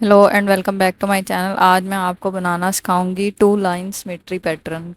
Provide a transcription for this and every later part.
Hello and welcome back to my channel. आज मैं आपको बनाना सिखाऊंगी टू लाइन सिमेट्री पैटर्न।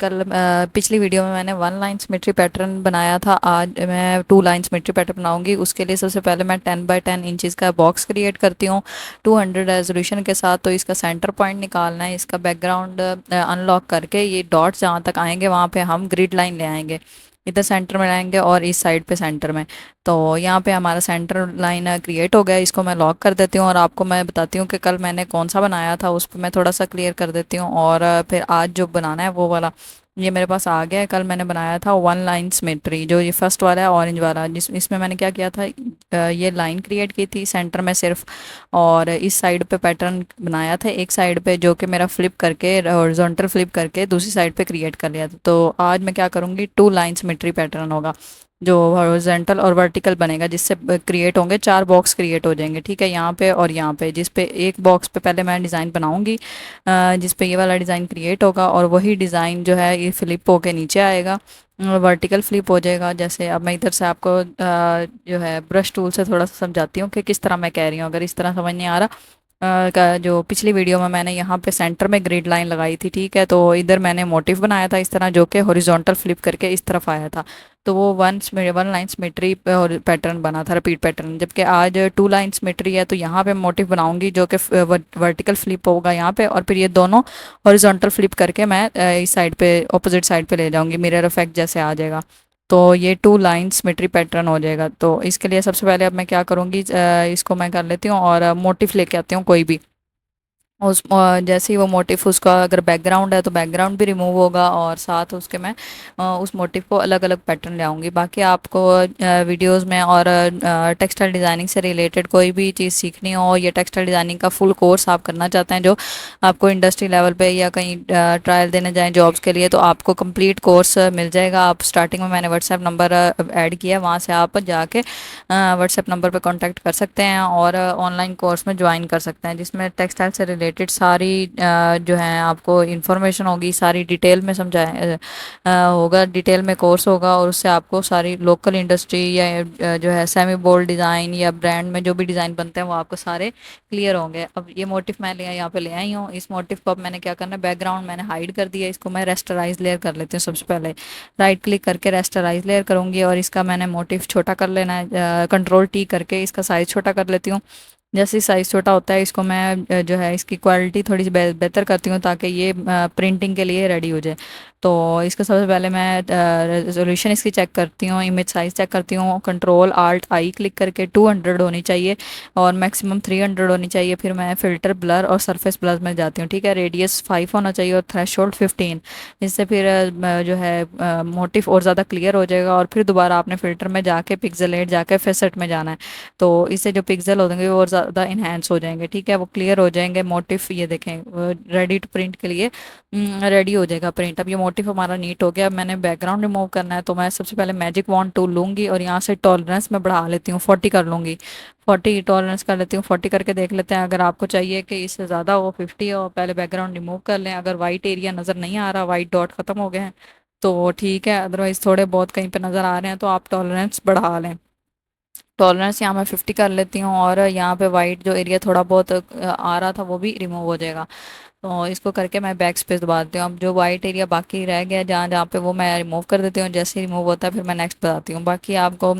पिछली वीडियो में मैंने वन लाइन सिमेट्री पैटर्न बनाया था। आज मैं टू लाइन सिमेट्री पैटर्न बनाऊंगी। उसके लिए सबसे पहले मैं 10 बाय 10 इंचज़ का बॉक्स क्रिएट करती हूँ 200 रेजोल्यूशन के साथ। तो इसका सेंटर पॉइंट निकालना है। इसका बैकग्राउंड अनलॉक करके ये डॉट्स जहाँ तक आएंगे वहाँ पे हम ग्रिड लाइन ले आएंगे। इधर सेंटर में लाएंगे और इस साइड पे सेंटर में। तो यहाँ पे हमारा सेंटर लाइन क्रिएट हो गया। इसको मैं लॉक कर देती हूँ और आपको मैं बताती हूँ कि कल मैंने कौन सा बनाया था, उस पर मैं थोड़ा सा क्लियर कर देती हूँ। और फिर आज जो बनाना है वो वाला ये मेरे पास आ गया है। कल मैंने बनाया था वन लाइन सिमेट्री, जो ये फर्स्ट वाला है ऑरेंज वाला, जिस इसमें मैंने क्या किया था, ये लाइन क्रिएट की थी सेंटर में सिर्फ। और इस साइड पे पैटर्न बनाया था एक साइड पे, जो कि मेरा फ्लिप करके हॉरिजॉन्टल फ्लिप करके दूसरी साइड पे क्रिएट कर लिया था। तो आज मैं क्या करूँगी, टू लाइन सिमेट्री पैटर्न होगा जो हॉरिजॉन्टल और वर्टिकल बनेगा, जिससे क्रिएट होंगे चार बॉक्स क्रिएट हो जाएंगे। ठीक है, यहाँ पे और यहाँ पे, जिस पे एक बॉक्स पे पहले मैं डिज़ाइन बनाऊंगी, जिस पे ये वाला डिज़ाइन क्रिएट होगा और वही डिज़ाइन जो है ये फ्लिप होके नीचे आएगा, वर्टिकल फ्लिप हो जाएगा। जैसे अब मैं इधर से आपको जो है ब्रश टूल से थोड़ा सा समझाती हूँ कि किस तरह मैं कह रही हूँ। अगर इस तरह समझ नहीं आ रहा, का जो पिछली वीडियो में मैंने यहाँ पे सेंटर में ग्रिड लाइन लगाई थी, ठीक है, तो इधर मैंने मोटिव बनाया था इस तरह, जो कि हॉरिजॉन्टल फ्लिप करके इस तरफ आया था। तो वो वन लाइन सिमेट्री पैटर्न बना था, रिपीट पैटर्न। जबकि आज टू लाइन सिमेट्री है, तो यहाँ पे मोटिव बनाऊंगी जो कि वर्टिकल फ्लिप होगा यहाँ पे, और फिर ये दोनों हॉरिजॉन्टल फ्लिप करके मैं इस साइड पे ऑपोजिट साइड पे ले जाऊंगी, मिरर इफेक्ट जैसे आ जाएगा। तो ये टू लाइन सिमेट्री पैटर्न हो जाएगा। तो इसके लिए सबसे पहले अब मैं क्या करूँगी, इसको मैं कर लेती हूँ और मोटिव लेके आती हूँ कोई भी। जैसे ही वो मोटिफ, उसका अगर बैकग्राउंड है तो बैकग्राउंड भी रिमूव होगा, और साथ उसके मैं उस मोटिफ को अलग अलग पैटर्न ले आऊँगी। बाकी आपको वीडियोस में और टेक्सटाइल डिज़ाइनिंग से रिलेटेड कोई भी चीज़ सीखनी हो, या टेक्सटाइल डिज़ाइनिंग का फुल कोर्स आप करना चाहते हैं जो आपको इंडस्ट्री लेवल पे या कहीं ट्रायल देने जाएं जॉब्स के लिए, तो आपको कंप्लीट कोर्स मिल जाएगा। आप स्टार्टिंग में मैंने व्हाट्सएप नंबर ऐड किया, वहाँ से आप जाके व्हाट्सएप नंबर पे कांटेक्ट कर सकते हैं और ऑनलाइन कोर्स में ज्वाइन कर सकते हैं, जिसमें टेक्सटाइल से रिलेटेड सारी जो है आपको इन्फॉर्मेशन होगी, सारी डिटेल में होगा, डिटेल में कोर्स होगा। और उससे आपको सारी लोकल इंडस्ट्री या जो है सेमी बोल्ड डिज़ाइन या ब्रांड में जो भी डिज़ाइन बनते हैं वो आपको सारे क्लियर होंगे। अब ये मोटिव मैं यहाँ पे ले आई हूँ। इस मोटिव को अब मैंने क्या करना है, बैकग्राउंड मैंने हाइड कर दिया, इसको मैं रेस्टराइज लेयर कर लेती हूँ। सबसे पहले राइट क्लिक करके रेस्टराइज लेयर करूंगी और इसका मैंने मोटिव छोटा कर लेना है। कंट्रोल टी करके इसका साइज़ छोटा कर लेती हूँ। जैसे साइज़ छोटा होता है, इसको मैं जो है इसकी क्वालिटी थोड़ी सी बेहतर करती हूँ, ताकि ये प्रिंटिंग के लिए रेडी हो जाए। तो इसका सबसे पहले मैं रेजोल्यूशन इसकी चेक करती हूँ, इमेज साइज़ चेक करती हूँ। कंट्रोल आल्ट आई क्लिक करके 200 होनी चाहिए और मैक्सिमम 300 होनी चाहिए। फिर मैं फ़िल्टर ब्लर और सरफेस ब्लर में जाती हूँ। ठीक है, रेडियस 5 होना चाहिए और थ्रेशोल्ड 15। इससे फिर जो है मोटिव और ज़्यादा क्लियर हो जाएगा। और फिर दोबारा आपने फ़िल्टर में जाके पिक्सेलेट जाके फेसेट में जाना है, तो इससे जो पिक्सल होंगे वो और ज़्यादा इन्हेंस हो जाएंगे। ठीक है, वो क्लियर हो जाएंगे। मोटिव ये देखें रेडी टू प्रिंट के लिए रेडी हो जाएगा प्रिंट। अब ये मोटिव हमारा नीट हो गया। मैंने बैकग्राउंड रिमूव करना है, तो मैं सबसे पहले मैजिक वॉन्ड टूल लूँगी और यहाँ से टॉलरेंस में बढ़ा लेती हूँ, 40 कर लूँगी। 40 टॉलरेंस कर लेती हूँ। 40 करके देख लेते हैं, अगर आपको चाहिए कि इससे ज़्यादा हो 50 हो, पहले बैकग्राउंड रिमूव कर लें। अगर वाइट एरिया नज़र नहीं आ रहा, वाइट डॉट ख़त्म हो गए हैं तो ठीक है, अदरवाइज़ थोड़े बहुत कहीं पे नज़र आ रहे हैं तो आप टॉलरेंस बढ़ा लें। टॉलरेंस यहाँ मैं 50 कर लेती हूँ और यहाँ पे वाइट जो एरिया थोड़ा बहुत आ रहा था वो भी रिमूव हो जाएगा। तो इसको करके मैं बैक स्पेस दबा देती हूँ। अब जो वाइट एरिया बाकी रह गया जहाँ जहाँ पे, वो मैं रिमूव कर देती हूँ। जैसे ही रिमूव होता है फिर मैं नेक्स्ट बताती हूँ। बाकी आपको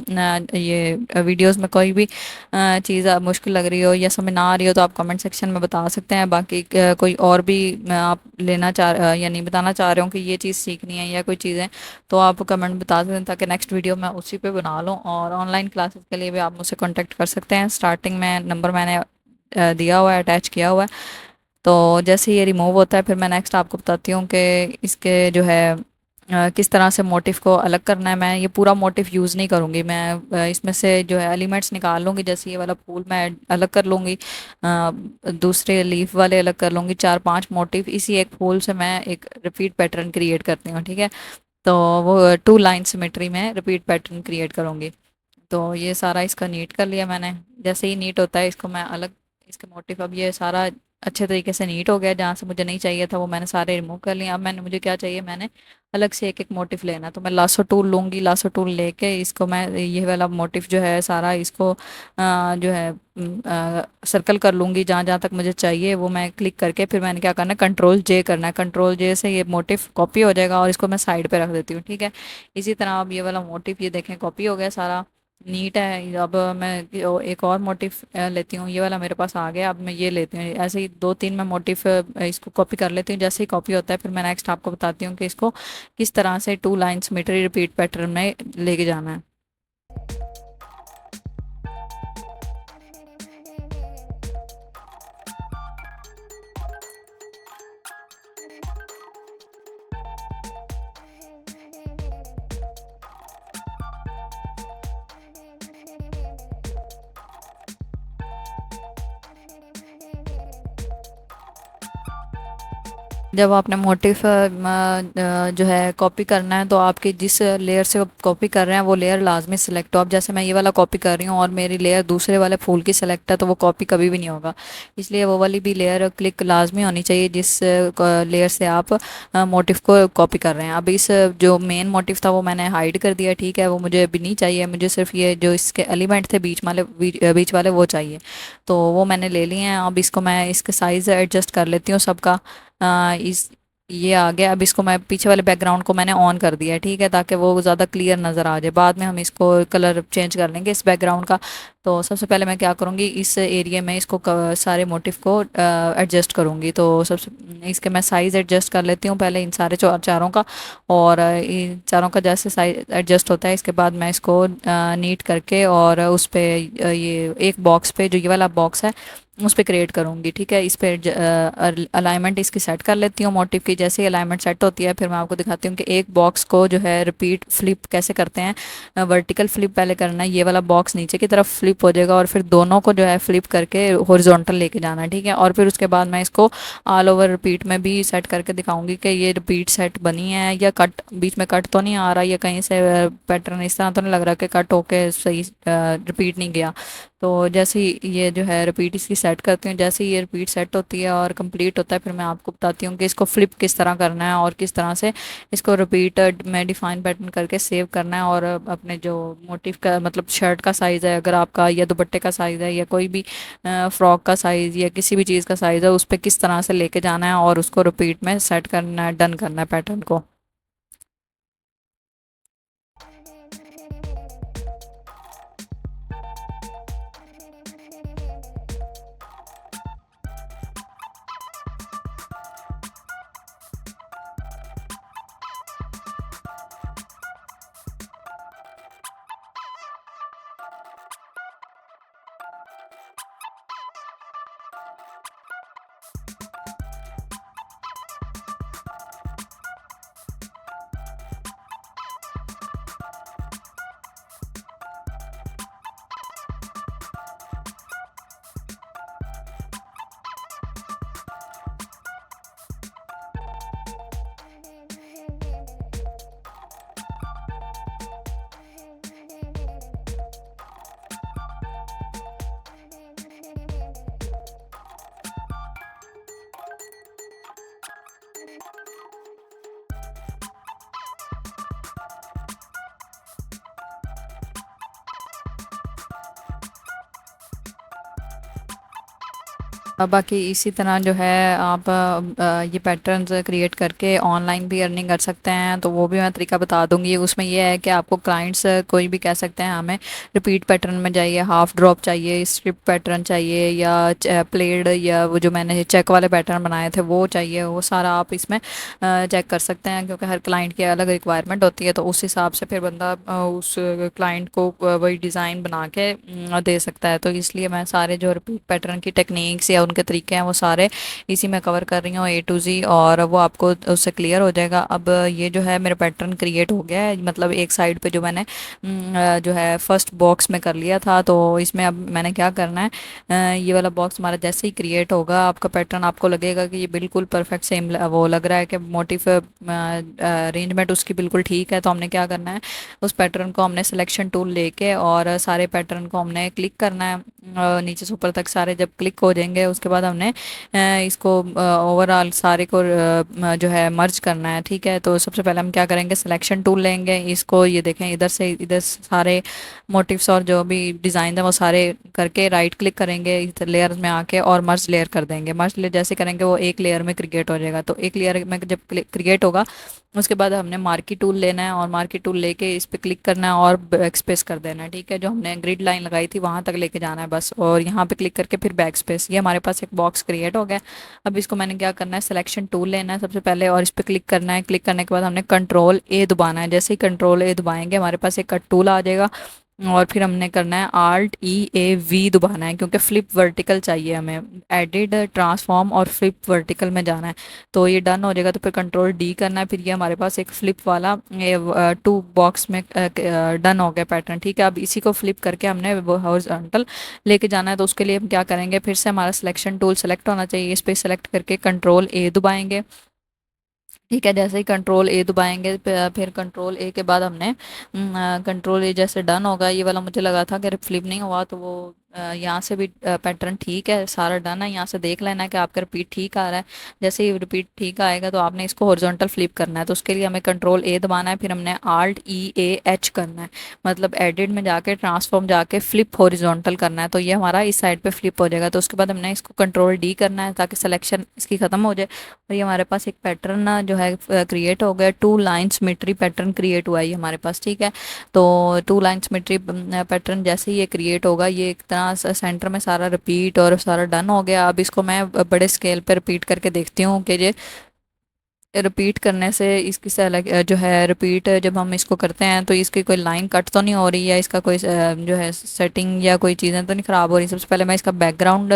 ये वीडियोस में कोई भी चीज़ मुश्किल लग रही हो या समझ ना आ रही हो तो आप कमेंट सेक्शन में बता सकते हैं। बाकी कोई और भी आप लेना या नहीं बताना चाह रहे हो कि ये चीज़ सीखनी है या कोई चीज़ें, तो आप कमेंट बता सकते हैं, ताकि नेक्स्ट वीडियो मैं उसी पे बना लूँ। और ऑनलाइन क्लासेस के लिए भी आप मुझसे कॉन्टेक्ट कर सकते हैं। स्टार्टिंग में नंबर मैंने दिया हुआ है, अटैच किया हुआ है। तो जैसे ये रिमूव होता है फिर मैं नेक्स्ट आपको बताती हूँ कि इसके जो है किस तरह से मोटिव को अलग करना है। मैं ये पूरा मोटिव यूज़ नहीं करूँगी, मैं इसमें से जो है एलिमेंट्स निकाल लूँगी। जैसे ये वाला फूल मैं अलग कर लूँगी, दूसरे लीफ वाले अलग कर लूँगी। 4-5 मोटिव इसी एक फूल से मैं एक रिपीट पैटर्न क्रिएट करती हूँ। ठीक है, तो वो टू लाइन सिमेट्री में रिपीट पैटर्न क्रिएट करूँगी। तो ये सारा इसका नीट कर लिया मैंने। जैसे ही नीट होता है इसको मैं अलग, इसके मोटिव, अब ये सारा अच्छे तरीके से नीट हो गया। जहाँ से मुझे नहीं चाहिए था वो मैंने सारे रिमूव कर लिए। अब मैंने मुझे क्या चाहिए, मैंने अलग से एक एक मोटिफ लेना। तो मैं लासो टूल लूँगी। लासो टूल लेके इसको मैं ये वाला मोटिफ जो है सारा इसको जो है सर्कल कर लूँगी जहाँ जहाँ तक मुझे चाहिए। वो मैं क्लिक करके फिर मैंने क्या करना है, कंट्रोल जे करना है। कंट्रोल जे से ये मोटिफ कॉपी हो जाएगा और इसको मैं साइड पे रख देती हूँ। ठीक है। इसी तरह अब ये वाला मोटिफ ये देखें कॉपी हो गया सारा, नीट है। अब मैं एक और मोटिफ लेती हूँ। ये वाला मेरे पास आ गया। अब मैं ये लेती हूँ। ऐसे ही दो तीन मैं मोटिफ इसको कॉपी कर लेती हूँ। जैसे ही कॉपी होता है फिर मैं नेक्स्ट आपको बताती हूँ कि इसको किस तरह से two line symmetry repeat pattern में लेके जाना है। जब आपने मोटिफ जो है कॉपी करना है तो आपके जिस लेयर से कॉपी कर रहे हैं वो लेयर लाजमी सिलेक्ट हो। अब जैसे मैं ये वाला कॉपी कर रही हूँ और मेरी लेयर दूसरे वाले फूल की सिलेक्ट है तो वो कॉपी कभी भी नहीं होगा। इसलिए वो वाली भी लेयर क्लिक लाजमी होनी चाहिए जिस लेयर से आप मोटिफ को कॉपी कर रहे हैं। अब इस जो मेन मोटिफ था वो मैंने हाइड कर दिया। ठीक है, वो मुझे अभी नहीं चाहिए। मुझे सिर्फ ये जो इसके एलिमेंट थे बीच वाले वो चाहिए। तो वो मैंने ले लिए हैं। अब इसको मैं इसके साइज़ एडजस्ट कर लेती हूँ सबका। इस ये आ गया। अब इसको मैं पीछे वाले बैकग्राउंड को मैंने ऑन कर दिया है। ठीक है, ताकि वो ज़्यादा क्लियर नज़र आ जाए। बाद में हम इसको कलर चेंज कर लेंगे इस बैकग्राउंड का। तो सबसे पहले मैं क्या करूँगी, इस एरिया में इसको सारे मोटिव को एडजस्ट करूँगी। तो सबसे इसके मैं साइज़ एडजस्ट कर लेती हूँ पहले इन सारे चारों का। और इन चारों का जैसे साइज एडजस्ट होता है इसके बाद मैं इसको नीट करके और उस पे ये एक बॉक्स पे जो ये वाला बॉक्स है उस पे क्रिएट करूँगी। ठीक है, इस पे अलाइनमेंट इसकी सेट कर लेती हूँ मोटिव की। जैसे ही अलाइनमेंट सेट होती है फिर मैं आपको दिखाती हूँ कि एक बॉक्स को जो है रिपीट फ्लिप कैसे करते हैं। वर्टिकल फ्लिप पहले करना है। ये वाला बॉक्स नीचे की तरफ फ्लिप हो जाएगा और फिर दोनों को जो है फ्लिप करके हॉरिजॉन्टल लेके जाना है। ठीक है, और फिर उसके बाद मैं इसको ऑल ओवर रिपीट में भी सेट करके दिखाऊंगी कि ये रिपीट सेट बनी है या कट बीच में कट तो नहीं आ रहा, या कहीं से पैटर्न इस तरह तो नहीं लग रहा कि कट होके सही रिपीट नहीं गया। तो जैसे ही ये जो है रिपीट इसकी सेट करती हूँ, जैसे ही ये रिपीट सेट होती है और कंप्लीट होता है फिर मैं आपको बताती हूँ कि इसको फ्लिप किस तरह करना है और किस तरह से इसको रिपीट में डिफाइन पैटर्न करके सेव करना है। और अपने जो मोटिव का मतलब शर्ट का साइज़ है अगर आपका, या दुपट्टे का साइज़ है, या कोई भी फ्रॉक का साइज़ या किसी भी चीज़ का साइज़ है उस पर किस तरह से लेके जाना है और उसको रिपीट में सेट करना है, डन करना है पैटर्न को। बाकी इसी तरह जो है आप ये पैटर्न्स क्रिएट करके ऑनलाइन भी अर्निंग कर सकते हैं। तो वो भी मैं तरीका बता दूंगी। उसमें ये है कि आपको क्लाइंट्स कोई भी कह सकते हैं हमें रिपीट पैटर्न में चाहिए, हाफ ड्रॉप चाहिए, स्ट्रिप पैटर्न चाहिए, या प्लेड, या वो जो मैंने चेक वाले पैटर्न बनाए थे वो चाहिए। वो सारा आप इसमें चेक कर सकते हैं क्योंकि हर क्लाइंट की अलग रिक्वायरमेंट होती है। तो उस हिसाब से फिर बंदा उस क्लाइंट को वही डिज़ाइन बना के दे सकता है। तो इसलिए मैं सारे जो रिपीट पैटर्न की टेक्निक्स या उनके तरीके हैं वो सारे इसी में कवर कर रही हूँ A to Z, और वो आपको उससे क्लियर हो जाएगा। अब ये जो है मेरा पैटर्न क्रिएट हो गया है। मतलब एक साइड पे जो मैंने जो है फर्स्ट बॉक्स में कर लिया था। तो इसमें अब मैंने क्या करना है, ये वाला बॉक्स हमारा जैसे ही क्रिएट होगा आपका पैटर्न आपको लगेगा कि ये बिल्कुल परफेक्ट सेम वो लग रहा है कि मोटिव अरेंजमेंट उसकी बिल्कुल ठीक है। तो हमने क्या करना है, उस पैटर्न को हमने सिलेक्शन टूल लेके और सारे पैटर्न को हमने क्लिक करना है। नीचे से ऊपर तक सारे जब क्लिक हो जाएंगे उसके बाद हमने इसको ओवरऑल सारे को जो है मर्ज करना है। ठीक है, तो सबसे पहले हम क्या करेंगे, सिलेक्शन टूल लेंगे, इसको ये देखें इधर से सारे मोटिव्स और जो भी डिज़ाइन है वो सारे करके राइट क्लिक करेंगे इधर लेयर में आके और मर्ज लेयर कर देंगे। मर्ज लेयर जैसे करेंगे वो एक लेयर में क्रिएट हो जाएगा। तो एक लेयर में जब क्रिएट होगा उसके बाद हमने मार्की टूल लेना है और मार्की टूल लेके इस पे क्लिक करना है और बैक स्पेस कर देना है। ठीक है, जो हमने ग्रिड लाइन लगाई थी वहां तक लेके जाना है बस, और यहाँ पे क्लिक करके फिर बैक स्पेस। ये हमारे पास एक बॉक्स क्रिएट हो गया। अब इसको मैंने क्या करना है, सिलेक्शन टूल लेना है सबसे पहले और इस पे क्लिक करना है। क्लिक करने के बाद हमने कंट्रोल ए दबाना है। जैसे ही कंट्रोल ए दबाएंगे हमारे पास एक कट टूल आ जाएगा और फिर हमने करना है आल्ट ई ए वी दबाना है क्योंकि फ्लिप वर्टिकल चाहिए हमें। एडिट ट्रांसफॉर्म और फ्लिप वर्टिकल में जाना है। तो ये डन हो जाएगा तो फिर कंट्रोल डी करना है। फिर ये हमारे पास एक फ्लिप वाला टू बॉक्स में डन हो गया पैटर्न। ठीक है, अब इसी को फ्लिप करके हमने हॉरिजॉन्टल लेके जाना है। तो उसके लिए हम क्या करेंगे, फिर से हमारा सिलेक्शन टूल सेलेक्ट होना चाहिए, इस पर सेलेक्ट करके कंट्रोल ए दबाएंगे। ठीक है, जैसे ही कंट्रोल ए दबाएंगे फिर कंट्रोल ए के बाद हमने कंट्रोल ए जैसे डन होगा, ये वाला मुझे लगा था कि फ्लिप नहीं हुआ तो वो यहाँ से भी पैटर्न ठीक है, सारा डन है। यहाँ से देख लेना है कि आपका रिपीट ठीक आ रहा है। जैसे ही रिपीट ठीक आएगा तो आपने इसको हॉरिजॉन्टल फ्लिप करना है। तो उसके लिए हमें कंट्रोल ए दबाना है, फिर हमने आल्ट ई ए एच करना है, मतलब एडिट में जाके ट्रांसफॉर्म जाके फ्लिप हॉरिजॉन्टल करना है। तो ये हमारा इस साइड पे फ्लिप हो जाएगा। तो उसके बाद हमने इसको कंट्रोल डी करना है ताकि सिलेक्शन इसकी ख़त्म हो जाए। और ये हमारे पास एक पैटर्न ना जो है क्रिएट हो गया, two line symmetry pattern create हुआ है ये हमारे पास। ठीक है, तो टू लाइन सिमेट्री पैटर्न जैसे ही ये क्रिएट होगा, ये एक तरह सेंटर में सारा रिपीट और सारा डन हो गया। अब इसको मैं बड़े स्केल पे रिपीट करके देखती हूँ कि ये रिपीट करने से इसकी से अलग जो है रिपीट जब हम इसको करते हैं तो इसकी कोई लाइन कट तो नहीं हो रही है, इसका कोई जो है सेटिंग या कोई चीज़ें तो नहीं ख़राब हो रही। सबसे पहले मैं इसका बैकग्राउंड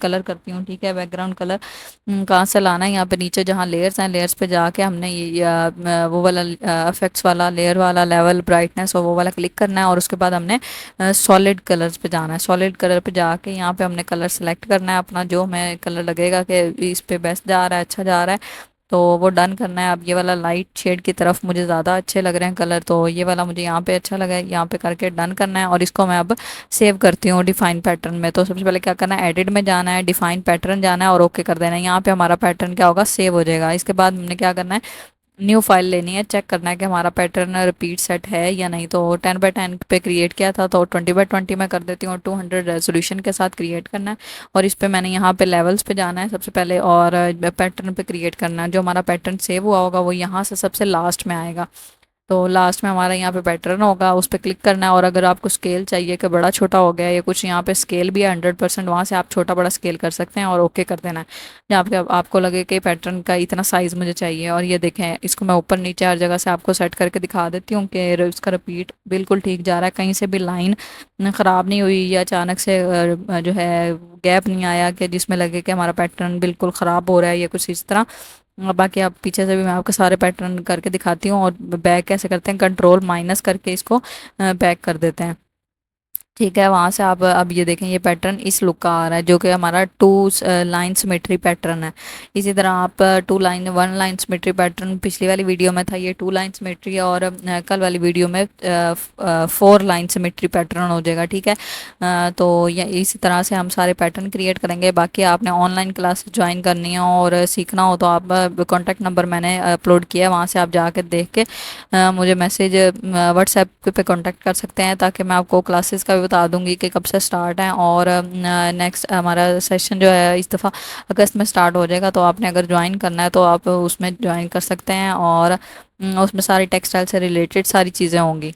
कलर करती हूँ। ठीक है, बैकग्राउंड कलर कहाँ से लाना है, यहाँ पे नीचे जहाँ लेयर्स हैं लेयर्स पे जाके हमने ये वो वाला इफेक्ट्स वाला लेयर वाला लेवल ब्राइटनेस और वो वाला क्लिक करना है और उसके बाद हमने सॉलिड कलर्स पे जाना है। सॉलिड कलर पे जाके यहाँ पे हमने कलर सेलेक्ट करना है अपना, जो हमें कलर लगेगा कि इस पे बेस्ट जा रहा है, अच्छा जा रहा है, तो वो डन करना है। अब ये वाला लाइट शेड की तरफ मुझे ज़्यादा अच्छे लग रहे हैं कलर, तो ये वाला मुझे यहाँ पे अच्छा लगा है, यहाँ पे करके डन करना है। और इसको मैं अब सेव करती हूँ डिफाइन पैटर्न में। तो सबसे पहले क्या करना है, एडिट में जाना है, डिफाइन पैटर्न जाना है और ओके कर देना है। यहाँ पे हमारा पैटर्न क्या होगा, सेव हो जाएगा। इसके बाद हमने क्या करना है, न्यू फाइल लेनी है, चेक करना है कि हमारा पैटर्न रिपीट सेट है या नहीं। तो 10x10 पे क्रिएट किया था तो 20x20 में कर देती हूँ, 200 रेजोल्यूशन के साथ क्रिएट करना है। और इस पे मैंने यहाँ पे लेवल्स पे जाना है सबसे पहले और पैटर्न पे क्रिएट करना है। जो हमारा पैटर्न सेव हुआ होगा वो यहाँ से सबसे लास्ट में आएगा। तो लास्ट में हमारा यहाँ पे पैटर्न होगा, उस पर क्लिक करना है। और अगर आपको स्केल चाहिए कि बड़ा छोटा हो गया या कुछ, यहाँ पे स्केल भी है 100%, वहाँ से आप छोटा बड़ा स्केल कर सकते हैं और ओके कर देना है जहाँ पे आपको लगे कि पैटर्न का इतना साइज़ मुझे चाहिए। और ये देखें, इसको मैं ऊपर नीचे हर जगह से आपको सेट करके दिखा देती हूँ कि इसका रिपीट बिल्कुल ठीक जा रहा है, कहीं से भी लाइन ख़राब नहीं हुई या अचानक से जो है गैप नहीं आया कि जिसमें लगे कि हमारा पैटर्न बिल्कुल ख़राब हो रहा है या कुछ इस तरह। बाकी आप पीछे से भी मैं आपको सारे पैटर्न करके दिखाती हूँ। और बैक कैसे करते हैं, कंट्रोल माइनस करके इसको बैक कर देते हैं। ठीक है, वहाँ से आप अब ये देखें, ये पैटर्न इस लुक का आ रहा है जो कि हमारा टू लाइन सिमेट्री पैटर्न है। इसी तरह आप two line one line symmetry pattern पिछली वाली वीडियो में था, ये टू लाइन सिमेट्री, और कल वाली वीडियो में 4 लाइन सिमेट्री पैटर्न हो जाएगा। ठीक है, तो ये इसी तरह से हम सारे पैटर्न क्रिएट करेंगे। बाकी आपने ऑनलाइन क्लास ज्वाइन करनी हो और सीखना हो तो आप कॉन्टैक्ट नंबर मैंने अपलोड किया है, वहाँ से आप जाकर देख के मुझे मैसेज व्हाट्सएप पे कांटेक्ट कर सकते हैं ताकि मैं आपको क्लासेस का भी बता दूंगी कि कब से स्टार्ट है। और नेक्स्ट हमारा सेशन जो है इस दफ़ा अगस्त में स्टार्ट हो जाएगा, तो आपने अगर ज्वाइन करना है तो आप उसमें ज्वाइन कर सकते हैं और उसमें सारी टेक्सटाइल से रिलेटेड सारी चीज़ें होंगी।